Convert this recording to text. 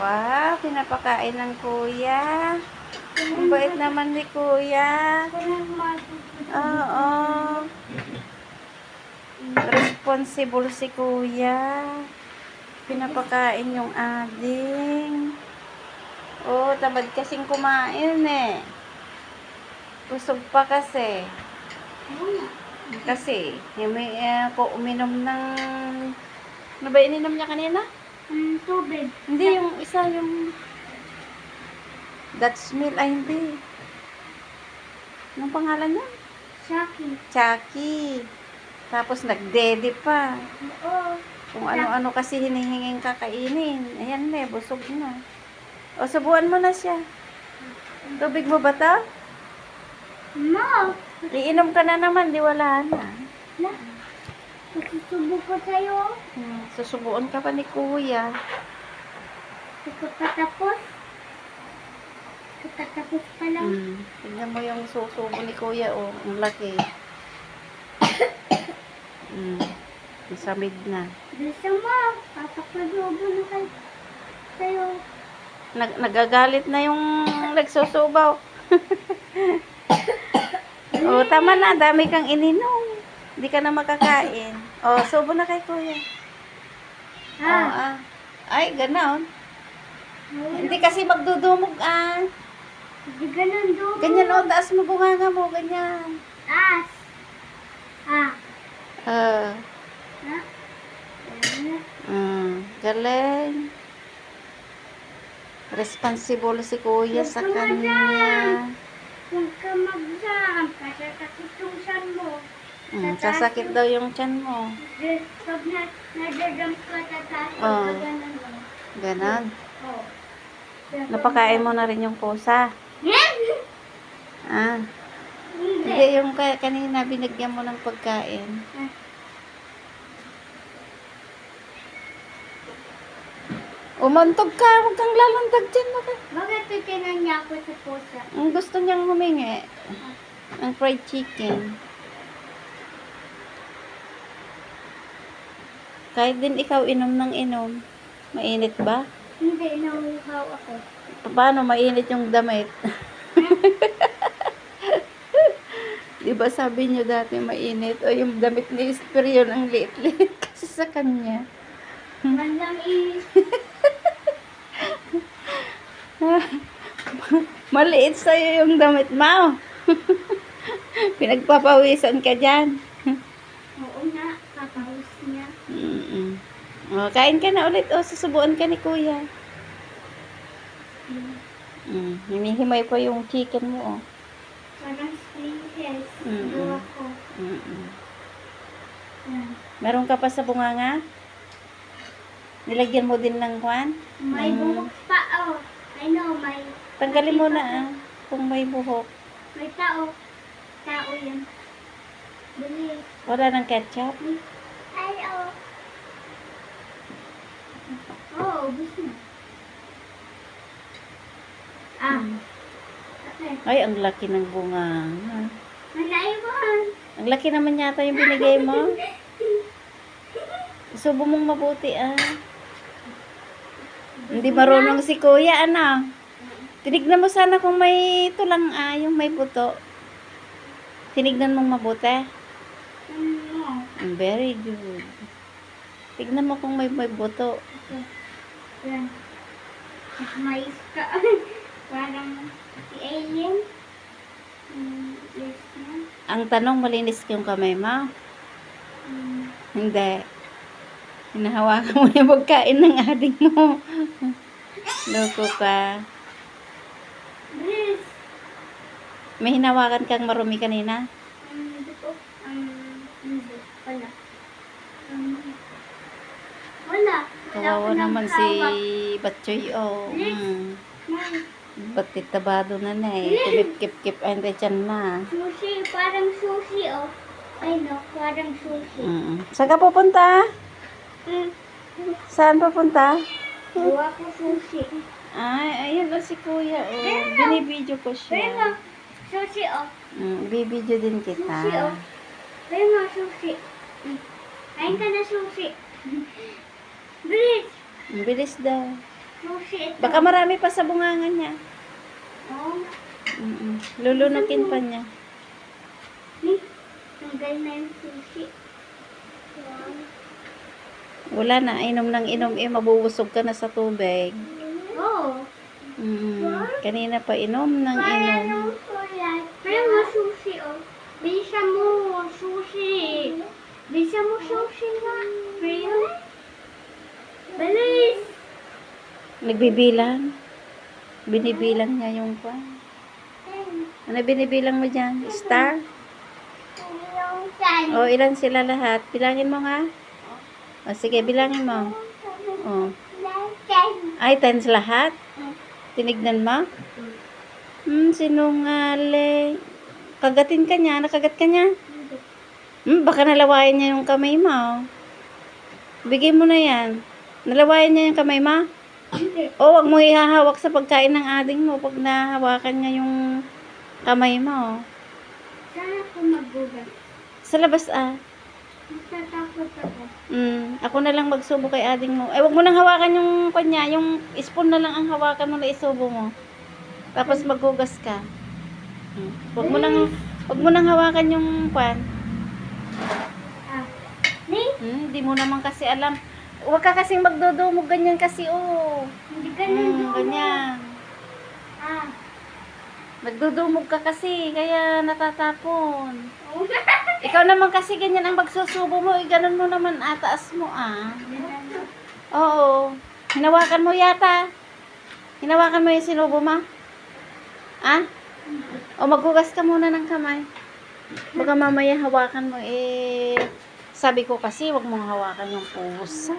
Wow, pinapakain ng kuya. Ang bait naman ni kuya. Oo. Responsible si kuya. Pinapakain yung ading. Oh, tamad kasing kumain eh. Busog pa kasi. Kasi, uminom ng... Ano ba ininom niya kanina? Tubig. Hindi, yung isa, yung... Dutch meal, ay hindi. Anong pangalan niya? Shaki. Chucky. Tapos nagdede pa. Oo. Kung ano-ano kasi hinihinging kakainin. Ayan na, busog na. O, subuan mo na siya. Tubig mo ba to? No. Iinom ka na naman, di wala na. Susubo ko sa'yo. Susubuan ka pa ni kuya. Hindi ko patapos. Tatapos pa lang. Tingnan mo yung susubo ni kuya, oh. Ang laki. Ang samid na. Bisa mo. Papapalubo na kayo sa'yo. Nagagalit na yung nagsusubaw. Oh, tama na. Dami kang ininom. Hindi ka na makakain. Oh, subo na kay kuya. Ay, ganon. Hindi kasi magdudumog, Hindi ganun doon. Ganyan, oh. Taas mo bunganga mo. Ganyan. Taas. Galing. Responsible si kuya sa kanya. Huwag ka mag-jump. Kasasakit yung tiyan mo. Sasakit daw yung tiyan mo. Pag na-jump ka, tataas Oo. ka ganun. Ganon. Oo. Napakain mo na rin yung pusa. Hindi. Hindi, yung kanina binigyan mo ng pagkain. Umantog ka, huwag kang lalandag dyan. Bakit titinan niya ako sa pusa? Ang gusto niyang humingi. Ang fried chicken. Kahit din ikaw inom ng inom. Mainit ba? Hindi, nauuhaw ako. Paano mainit yung damit? Diba sabi niyo dati mainit? O yung damit ni Esper yun ang liit-liit kasi sa kanya. Walang Maliit sa'yo yung damit mo. Pinagpapawisan ka dyan. Oo nga, kapawis niya. O, kain ka na ulit. O, susubuan ka ni kuya. Hinihimay pa yung chicken mo. Parang sprinkles. Mm-mm. Gawa ko. Meron ka pa sa bunganga? Nilagyan mo din ng kwan? May buhok pa, oh. I know, may... Tanggalin mo na kung may buhok. May tao. Tao yan. Bili. Wala ng ketchup? Ay, oh. Oh, gusto mo. Okay. Ay, ang laki ng bunga. Malaiwan. Ang laki naman yata yung binigay mo. Subo mong mabuti, Hindi marunong si kuya, Tinignan mo sana kung may tulang, yung may buto. Tinignan mong mabuti. Very good. Tignan mo kung may buto. Yan. Mais ka. Parang si alien. Yes, yan. Ang tanong, malinis yung kamay mo? Hindi. Hinahawakan mo yung pagkain ng ading mo. Loko ka. Yes. May hinawakan kang marumi kanina? Hindi po. Hindi. Wala. Wala. Kawawa ko naman si hawak. Batchoy, Yes. Ba't tabado na Kumip-kip-kip ang tiyan na. Sushi. Parang sushi, oh. Ay, no. Parang sushi. Saan ka pupunta? Saan pupunta? Gawa ko sushi. Ay, ayun si kuya, Binibidyo ko Pero, siya. sushi, oh. Bibidyo din Sushi, kita. oh. Pero, sushi. Kain ka na sushi. Bilis. Ang bilis daw. Sushi ito. Baka marami pa sa bungangan niya. Oh. Lulunukin pa niya. Ni, tanggal na yung sushi. Wow. Wala na, inom ng inom eh, mabubusog ka na sa tubig. Oh. Kanina pa inom ng inom. Kaya mo sushi, oh. Bisa mo sushi. Bisa mo sushi nga. Kaya. Bilis. Nagbibilang. Binibilang niya yung kwan. Ano binibilang mo dyan? Star? O, ilan sila lahat? Bilangin mo nga. O, sige, bilangin mo. O. Ay, 10 lahat? Tinignan mo? Sinungaling. Kagatin ka niya. Nakagat ka niya? Baka nalawayan niya yung kamay mo. Bigay mo na yan. Nalawayan niya yung kamay mo? O, wag mo ihahawak sa pagkain ng ading mo pag nahawakan niya yung kamay mo. Saan ako magbugas? Sa labas Natatakot ako. Ako na lang magsubo kay ading mo. Wag mo nang hawakan yung kanya, yung spoon na lang ang hawakan mo na isubo mo. Tapos maghugas ka. Wag mo nang hawakan yung kwan. Ni? Hindi mo naman kasi alam. Huwag ka kasing magdudumog ganyan kasi Hindi ka nandun. Ganyan. Nagdudumog ka kasi, kaya natatapon. Ikaw naman kasi ganyan ang magsusubo mo, ganun mo naman ataas mo Oo. Hinawakan mo yata. Hinawakan mo yung sinubo mo? O maghugas ka muna ng kamay. Baka mamaya hawakan mo sabi ko kasi wag mong hawakan yung pusa.